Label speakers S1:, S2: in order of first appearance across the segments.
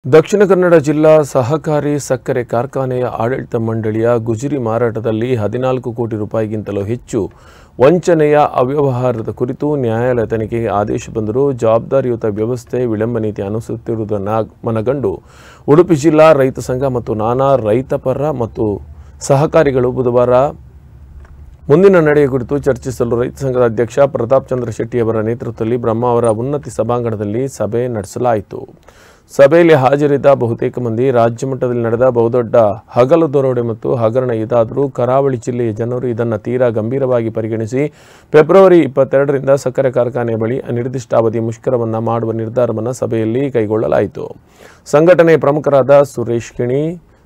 S1: ದಕ್ಷಿಣ ಕನ್ನಡ ಜಿಲ್ಲಾ ಸಹಕಾರಿ ಸಕ್ಕರೆ ಕಾರ್ಖಾನೆಯ ಆಡಳಿತ ಮಂಡಳಿಯ ಗುಜರಿ ಮಾರಾಟದಲ್ಲಿ 14 ಕೋಟಿ ರೂಪಾಯಿಗಿಂತಲೂ ಹೆಚ್ಚು ವಂಚನೆಯ ಅವ್ಯವಹಾರದ ಕುರಿತು ನ್ಯಾಯಾಲಯ ತನಿಖೆಗೆ ಆದೇಶ ಬಂದರೂ ಜವಾಬ್ದಾರಿಯುತ ವ್ಯವಸ್ಥೆ ವಿಳಂಬ ನೀತಿ ಅನುಸರಿಸುತ್ತಿರುವುದನ್ನು ಮನಗಂಡು ಉಡುಪಿ ಜಿಲ್ಲಾ ರೈತ ಸಂಘ ಮತ್ತು ನಾನಾ ರೈತಪರ ಮತ್ತು ಸಹಕಾರಿಗಳು ಬುಧವಾರ ಮುಂದಿನ ನಡೆಯ ಕುರಿತು ಚರ್ಚಿಸಲು ರೈತ ಸಂಘದ ಅಧ್ಯಕ್ಷ ಪ್ರತಾಪ್ ಚಂದ್ರ ಶೆಟ್ಟಿ ಅವರ ನೇತೃತ್ವದಲ್ಲಿ ಬ್ರಹ್ಮಾವರ ಉನ್ನತಿ ಸಭಾಂಗಣದಲ್ಲಿ ಸಭೆ ನಡೆಸಲಾಯಿತು. ಸಭೆಯಲ್ಲಿ ಹಾಜರಿದ್ದ ಬಹುತೇಕ ಮಂದಿ ರಾಜ್ಯ ಮಟ್ಟದಲ್ಲಿ ನಡೆದ ಬಹುದೊಡ್ಡ ಹಗಲು ದರೋಡೆ ಮತ್ತು ಹಗರಣ ಇದಾದರೂ ಕರಾವಳಿ ಜಿಲ್ಲೆಯ ಜನರು ಇದನ್ನು ತೀರಾ ಗಂಭೀರವಾಗಿ ಪರಿಗಣಿಸಿ ಫೆಬ್ರವರಿ 22ರಿಂದ ಸಕ್ಕರೆ ಕಾರ್ಖಾನೆ ಬಳಿ ಅನಿರ್ದಿಷ್ಟಾವಧಿ ಮುಷ್ಕರವನ್ನು ಮಾಡುವ ನಿರ್ಧಾರವನ್ನು ಸಭೆಯಲ್ಲಿ ಕೈಗೊಳ್ಳಲಾಯಿತು. ಸಂಘಟನೆಯ ಪ್ರಮುಖರಾದ ಸುರೇಶ್ ಕಿಣಿ,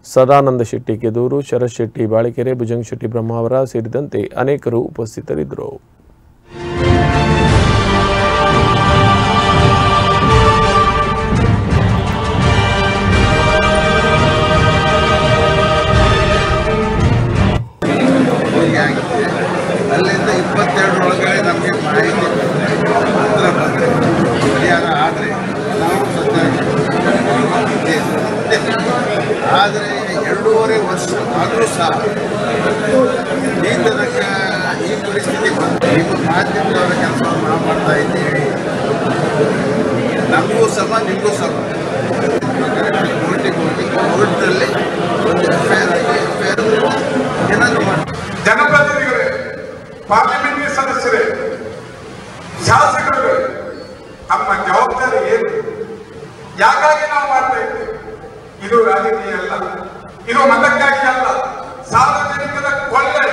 S1: ಸದಾನಂದ ಶೆಟ್ಟಿ ಕೆದೂರು, ಶರತ್ ಶೆಟ್ಟಿ ಬಾಳಿಕೆರೆ, ಭುಜಂಗ್ ಶೆಟ್ಟಿ ಬ್ರಹ್ಮಾವರ ಸೇರಿದಂತೆ ಅನೇಕರು ಉಪಸ್ಥಿತರಿದ್ದರು.
S2: ಅಲ್ಲಿಂದ 22 ಒಳಗಡೆ ನಮಗೆ ಮಾಹಿತಿ ಪತ್ರ ಬಂದರೆ ಪರಿಹಾರ ಆದರೆ ನಾವು ಆದರೆ 2.5 ವರ್ಷ ಆದರೂ ಸಹ ಈ ತನಕ ಈ ಪರಿಸ್ಥಿತಿ ಬಂದು ನಿಮ್ಮ ಮಾಧ್ಯಮದವರ ಕೆಲಸವನ್ನು ನಾವು ಮಾಡ್ತಾ ಇದ್ದೀವಿ. ನಮಗೂ ಸಮ ನಿಮಗೂ ಸಮ ಕೋರ್ಟ್ನಲ್ಲಿ ಒಂದು ಎಫ್ಐಆರ್ ಏನಾದರೂ ಮಾಡಿ
S3: ಜನಪ್ರತಿನಿಧಿಗಳೇ, ಪಾರ್ಲಿಮೆಂಟರಿ ಸದಸ್ಯರೇ, ಶಾಸಕರು, ನಮ್ಮ ಜವಾಬ್ದಾರಿ ಏನು? ಯಾಕಾಗಿ ನಾವು ಮಾಡ್ತಾ ಇದ್ದೇವೆ? ಇದು ರಾಜಕೀಯ ಅಲ್ಲ, ಇದು ಮತಕ್ಕಾಗಿ ಅಲ್ಲ, ಸಾರ್ವಜನಿಕರ ಕೊಳ್ಳೆ